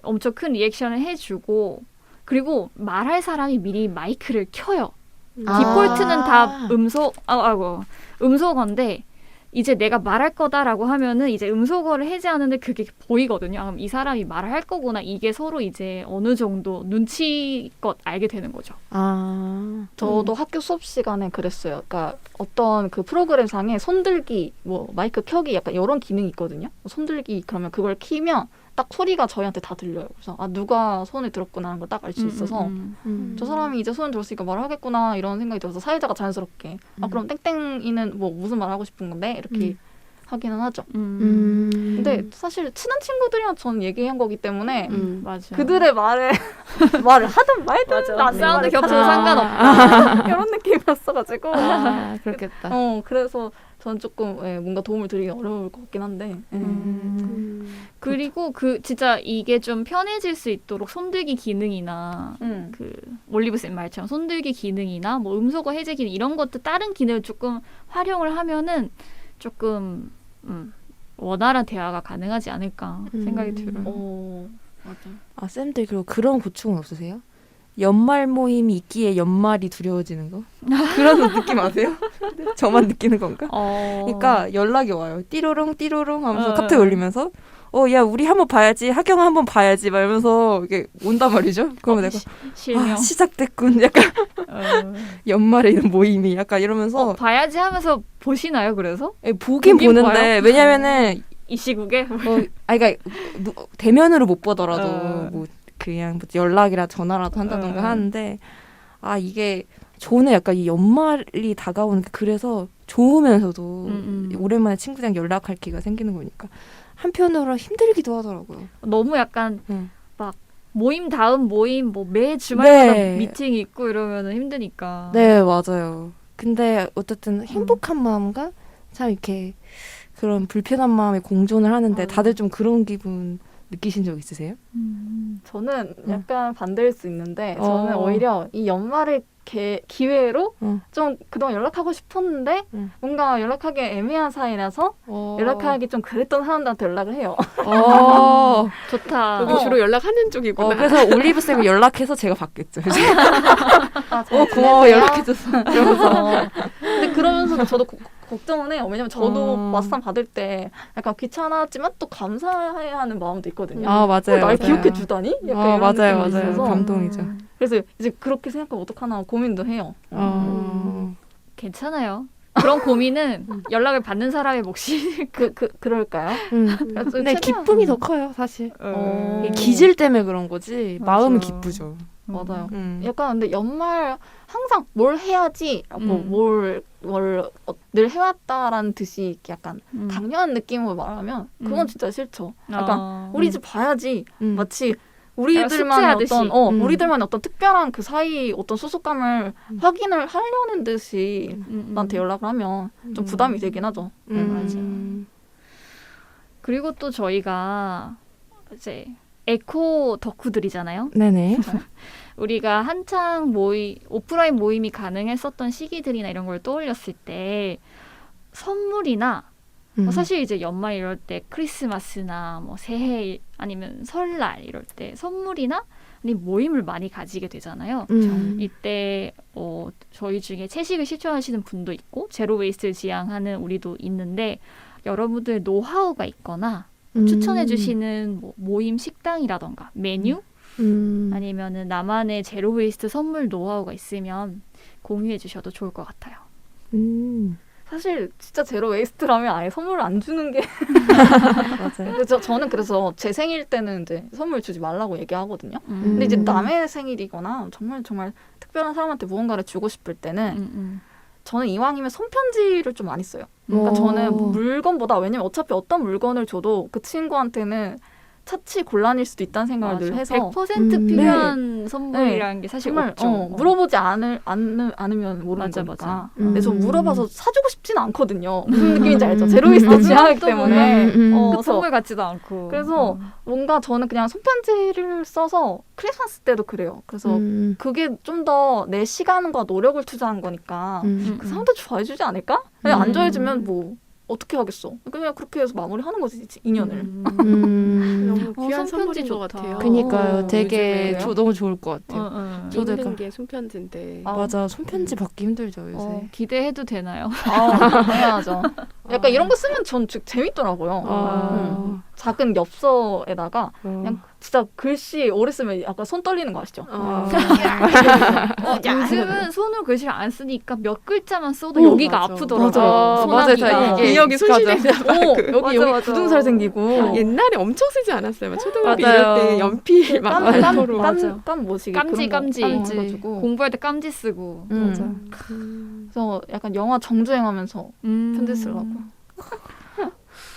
엄청 큰 리액션을 해주고 그리고 말할 사람이 미리 마이크를 켜요. 디폴트는 다 음소거인데 이제 내가 말할 거다라고 하면은 이제 음소거를 해제하는데 그게 보이거든요. 그럼 이 사람이 말을 할 거구나. 이게 서로 이제 어느 정도 눈치껏 알게 되는 거죠. 저도 학교 수업 시간에 그랬어요. 그러니까 어떤 그 프로그램상에 손들기, 뭐 마이크 켜기 약간 이런 기능이 있거든요. 손들기 그러면 그걸 키면 딱 소리가 저희한테 다 들려요. 그래서 누가 손을 들었구나 하는 걸 딱 알 수 있어서 저 사람이 이제 손을 들었으니까 말을 하겠구나 이런 생각이 들어서 사회자가 자연스럽게 그럼 땡땡이는 뭐 무슨 말 하고 싶은 건데 이렇게 하기는 하죠. 근데 사실 친한 친구들이랑 저는 얘기한 거기 때문에 맞아. 그들의 말을 하든 말든 나 사운드 겹쳐도 상관없다. 이런 느낌이었어가지고 그렇겠다. 그래서 저는 조금 뭔가 도움을 드리기 어려울 것 같긴 한데 그리고 진짜 이게 좀 편해질 수 있도록 손들기 기능이나 그 올리브 쌤 말처럼 손들기 기능이나 뭐 음소거 해제 기능 이런 것도 다른 기능을 조금 활용을 하면은 조금 원활한 대화가 가능하지 않을까 생각이 들어요. 맞아. 쌤들 그리고 그런 고충은 없으세요? 연말 모임이 있기에 연말이 두려워지는 거? 그런 느낌 아세요? 저만 느끼는 건가? 그러니까 연락이 와요. 띠로롱 띠로롱 하면서 카톡 올리면서 야 우리 한번 봐야지 하경아 한번 봐야지 막 이러면서 이게 온단 말이죠. 그러면 내가 실명. 시작됐군. 약간 연말에 이런 모임이 약간 이러면서 봐야지 하면서 보시나요? 그래서 보긴 보는데 봐요? 왜냐면은 이 시국에 그러니까 대면으로 못 보더라도 뭐 그냥 연락이라 전화라도 한다던가 하는데 이게 저는 약간 이 연말이 다가오는 게 그래서 좋으면서도 오랜만에 친구랑 연락할 기회가 생기는 거니까 한편으로 힘들기도 하더라고요. 너무 약간 막 모임 다음 모임 뭐 매 주말마다 네. 미팅 있고 이러면은 힘드니까. 네, 맞아요. 근데 어쨌든 행복한 마음과 참 이렇게 그런 불편한 마음에 공존을 하는데 다들 좀 그런 기분 느끼신 적 있으세요? 저는 약간 반대일 수 있는데 저는 오히려 이 연말을 기회로 좀 그동안 연락하고 싶었는데 뭔가 연락하기 애매한 사이라서 연락하기 좀 그랬던 사람들한테 연락을 해요. 좋다. 여기 주로 연락하는 쪽이구나. 그래서 올리브 쌤을 연락해서 제가 받겠죠. 잘 고마워 지내세요? 연락해줘서. 이러면서. 근데 그러면서도 저도 걱정은 해요. 왜냐면 저도 맞상 받을 때 약간 귀찮았지만 또 감사해야 하는 마음도 있거든요. 맞아요. 날 기억해 주다니? 약간 이런 맞아요, 느낌이 맞아요. 있어서 감동이죠. 그래서 이제 그렇게 생각하면 어떡하나 고민도 해요. 괜찮아요. 그런 고민은 연락을 받는 사람의 몫이 그럴까요? 근데 최대한- 기쁨이 더 커요, 사실. 어. 이게 기질 때문에 그런 거지. 맞아. 마음은 기쁘죠. 맞아요. 음. 약간 근데 연말 항상 뭘 해야지라고 음. 뭘 늘 해왔다라는 듯이 이렇게 약간 당연한 느낌으로 말하면 그건 음. 진짜 싫죠. 약간 어. 우리 집 봐야지 음. 마치 숙제하듯이. 우리들만의 어떤 음. 우리들만의 어떤 특별한 그 사이 어떤 소속감을 확인을 하려는 듯이 나한테 연락을 하면 좀 부담이 되긴 하죠. 그리고 또 저희가 이제 에코 덕후들이잖아요. 네네. 우리가 한창 오프라인 모임이 가능했었던 시기들이나 이런 걸 떠올렸을 때 선물이나 사실 이제 연말 이럴 때 크리스마스나 뭐 새해 아니면 설날 이럴 때 선물이나 아니면 모임을 많이 가지게 되잖아요. 이때 저희 중에 채식을 실천하시는 분도 있고 제로 웨이스트를 지향하는 우리도 있는데 여러분들 노하우가 있거나 추천해 주시는 뭐 모임 식당이라던가 메뉴 아니면은 나만의 제로 웨이스트 선물 노하우가 있으면 공유해 주셔도 좋을 것 같아요. 사실 진짜 제로 웨이스트라면 아예 선물을 안 주는 게 맞아요. 그래서 저는 그래서 제 생일 때는 이제 선물 주지 말라고 얘기하거든요. 근데 이제 남의 생일이거나 정말 특별한 사람한테 무언가를 주고 싶을 때는 저는 이왕이면 손편지를 좀 많이 써요. 그러니까 저는 물건보다 왜냐면 어차피 어떤 물건을 줘도 그 친구한테는 차치 곤란일 수도 있다는 생각을 늘 해서 100% 필요한 선물이라는 게 사실 정말 없죠. 물어보지 않으면 모르는 맞아, 거니까. 맞아. 근데 전 물어봐서 사주고 싶지는 않거든요. 무슨 느낌인지 알죠? 제로웨이스트 지향하기 때문에. 그래서 선물 같지도 않고. 그래서 뭔가 저는 그냥 손편지를 써서 크리스마스 때도 그래요. 그래서 그게 좀 더 내 시간과 노력을 투자한 거니까 그 사람도 좋아해주지 않을까? 그냥 안 좋아해주면 뭐 어떻게 하겠어? 그냥 그렇게 해서 마무리하는 거지 인연을. 너무 귀한 손편지 선물인 것 좋다. 같아요. 그니까요. 되게 요즘에요? 너무 좋을 것 같아요. 저도 힘든 약간- 게 손편지인데. 맞아. 손편지 받기 힘들죠, 요새. 기대해도 되나요? 당연하죠. 약간 이런 거 쓰면 전 재밌더라고요. 작은 엽서에다가 그냥 진짜 글씨 오래 쓰면 약간 손 떨리는 거 아시죠? 요즘은 손으로 글씨를 안 쓰니까 몇 글자만 써도 오, 여기가 맞아. 아프더라고요. 맞아요. 소나기가. 이게 기억이 손실되나 봐. 여기 맞아. 굳은 살 생기고 옛날에 엄청 쓰지 않았어요. 막 초등학교 맞아요. 이럴 때 연필 막 발토로. 깜 뭐지? 깜지 해가지고. 공부할 때 깜지 쓰고. 맞아. 그래서 약간 영화 정주행하면서 편지 쓰려고.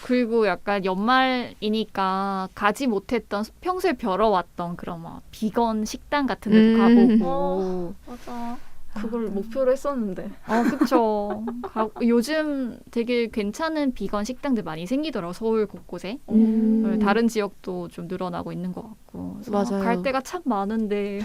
그리고 약간 연말이니까 가지 못했던 평소에 벼러왔던 그런 막 비건 식당 같은 데도 가보고. 맞아. 그걸 목표로 했었는데. 그쵸. 요즘 되게 괜찮은 비건 식당들 많이 생기더라고 서울 곳곳에. 다른 지역도 좀 늘어나고 있는 것 같고. 그래서 맞아요. 갈 데가 참 많은데.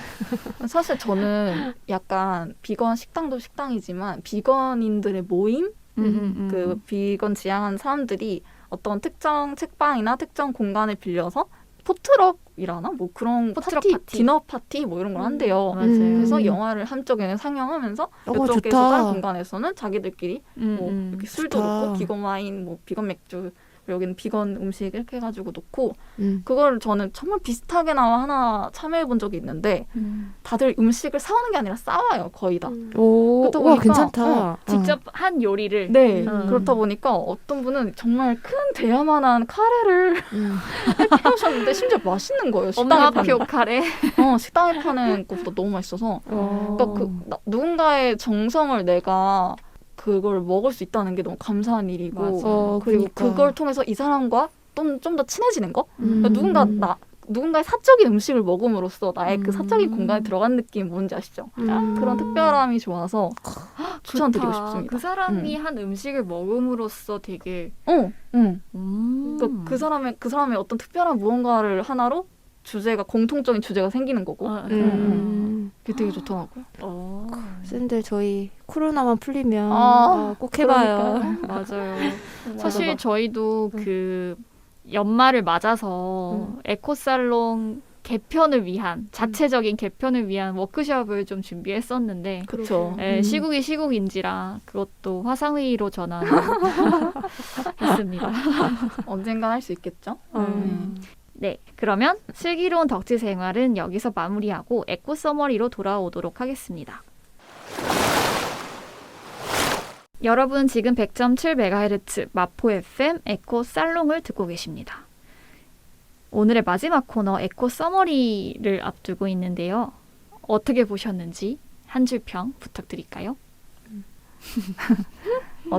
사실 저는 약간 비건 식당도 식당이지만 비건인들의 모임? 그 비건 지향한 사람들이 어떤 특정 책방이나 특정 공간을 빌려서 포트럭이라나 뭐 그런 포트럭 파티, 파티. 디너 파티 뭐 이런 걸 한대요. 맞아요. 그래서 영화를 한쪽에는 상영하면서 이쪽에서 좋다. 다른 공간에서는 자기들끼리 뭐 이렇게 술도 좋다. 놓고 비건 와인, 뭐 비건 맥주, 여기는 비건 음식 이렇게 해가지고 놓고 음. 그걸 저는 정말 비슷하게나마 하나 참여해본 적이 있는데 다들 음식을 사오는 게 아니라 싸와요 거의 다. 오, 그러다 와, 보니까, 괜찮다. 직접 한 요리를. 네. 그렇다 보니까 어떤 분은 정말 큰 대야만한 카레를 해오셨는데 심지어 맛있는 거예요. 식당에 엄마표 파는. 카레. 식당에 파는 것보다 너무 맛있어서. 그러니까 누군가의 정성을 내가 그걸 먹을 수 있다는 게 너무 감사한 일이고 그리고 그러니까. 그걸 통해서 이 사람과 좀 더 친해지는 거. 그러니까 누군가의 사적인 음식을 먹음으로써 나의 그 사적인 공간에 들어간 느낌 뭔지 아시죠? 그런 특별함이 좋아서 추천드리고 싶습니다. 그 사람이 한 음식을 먹음으로써 되게 그러니까 그 사람의 어떤 특별한 무언가를 하나로 공통적인 주제가 생기는 거고 그게 되게 좋더라고요. 샌들 저희 코로나만 풀리면 꼭 해봐요. 맞아요. 사실 저희도 그 연말을 맞아서 에코살롱 개편을 위한 자체적인 개편을 위한 워크숍을 좀 준비했었는데 그렇죠. 시국이 시국인지라 그것도 화상회의로 전환을 했습니다. 언젠간 할 수 있겠죠? 네, 그러면 슬기로운 덕질 생활은 여기서 마무리하고 에코 서머리로 돌아오도록 하겠습니다. 여러분 지금 100.7MHz 마포 FM 에코 살롱을 듣고 계십니다. 오늘의 마지막 코너 에코 서머리를 앞두고 있는데요. 어떻게 보셨는지 한 줄 평 부탁드릴까요?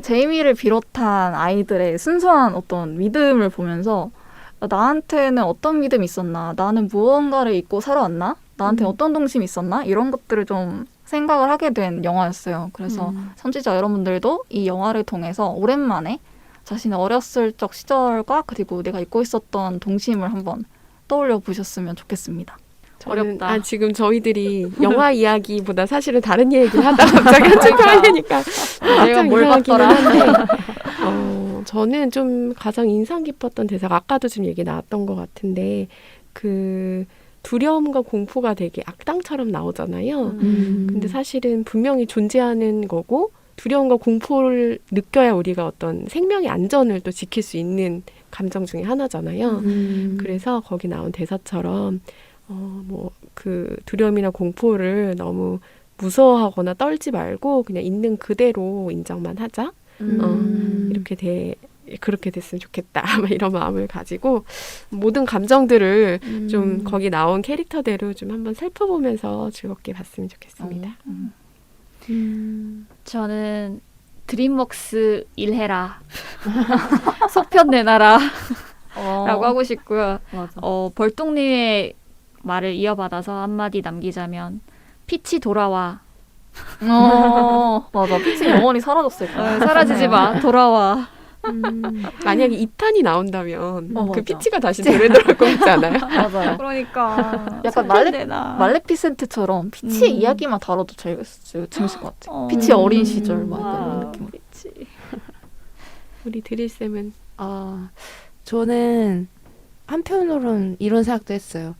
제이미를 비롯한 아이들의 순수한 어떤 믿음을 보면서 나한테는 어떤 믿음이 있었나? 나는 무언가를 잊고 살아왔나? 나한테 어떤 동심이 있었나? 이런 것들을 좀 생각을 하게 된 영화였어요. 그래서 청취자 여러분들도 이 영화를 통해서 오랜만에 자신의 어렸을 적 시절과 그리고 내가 잊고 있었던 동심을 한번 떠올려 보셨으면 좋겠습니다. 어렵다. 지금 저희들이 영화 이야기보다 사실은 다른 얘기를 하다 갑자기 한줄 평이니까 내가 뭘 봤더라. 저는 좀 가장 인상 깊었던 대사가 아까도 좀 얘기 나왔던 것 같은데 그 두려움과 공포가 되게 악당처럼 나오잖아요. 근데 사실은 분명히 존재하는 거고 두려움과 공포를 느껴야 우리가 어떤 생명의 안전을 또 지킬 수 있는 감정 중에 하나잖아요. 그래서 거기 나온 대사처럼 그 두려움이나 공포를 너무 무서워하거나 떨지 말고 그냥 있는 그대로 인정만 하자. 그렇게 됐으면 좋겠다. 이런 마음을 가지고 모든 감정들을 좀 거기 나온 캐릭터대로 좀 한번 살펴보면서 즐겁게 봤으면 좋겠습니다. 저는 드림웍스 일해라. 속편 내놔라. 라고 하고 싶고요. 맞아. 벌똥님의 말을 이어받아서 한마디 남기자면 피치 돌아와. 맞아. 피치 영원히 사라졌을 거야. 사라지지 마. 돌아와. 만약에 2탄이 나온다면 그 맞아. 피치가 다시 되돌아올 것 같지 않아요? 맞아요. 그러니까 약간 말레피센트처럼 피치의 이야기만 다뤄도 재밌을 것 같아. 피치 어린 시절 막 이런 느낌. 피치. 우리 드릴쌤은 저는 한편으로는 이런 생각도 했어요.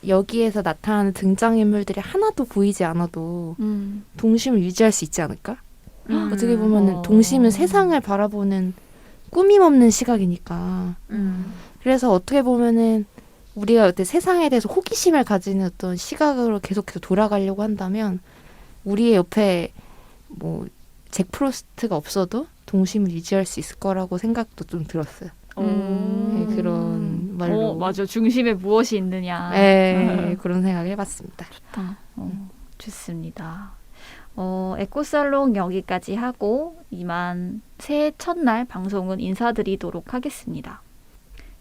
여기에서 나타나는 등장인물들이 하나도 보이지 않아도 동심을 유지할 수 있지 않을까? 어떻게 보면 동심은 세상을 바라보는 꾸밈 없는 시각이니까. 그래서 어떻게 보면은 우리가 어때 세상에 대해서 호기심을 가지는 어떤 시각으로 계속해서 돌아가려고 한다면 우리의 옆에 잭 프로스트가 없어도 동심을 유지할 수 있을 거라고 생각도 좀 들었어요. 네, 그런 말로. 맞아. 중심에 무엇이 있느냐. 네, 그런 생각을 해봤습니다. 좋다. 좋습니다. 에코살롱 여기까지 하고 이만 새해 첫날 방송은 인사드리도록 하겠습니다.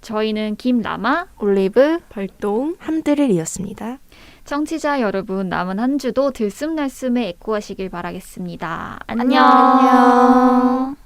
저희는 김라마, 올리브, 발동, 함드릴이었습니다. 청취자 여러분 남은 한 주도 들숨날숨에 에코하시길 바라겠습니다. 안녕. 안녕.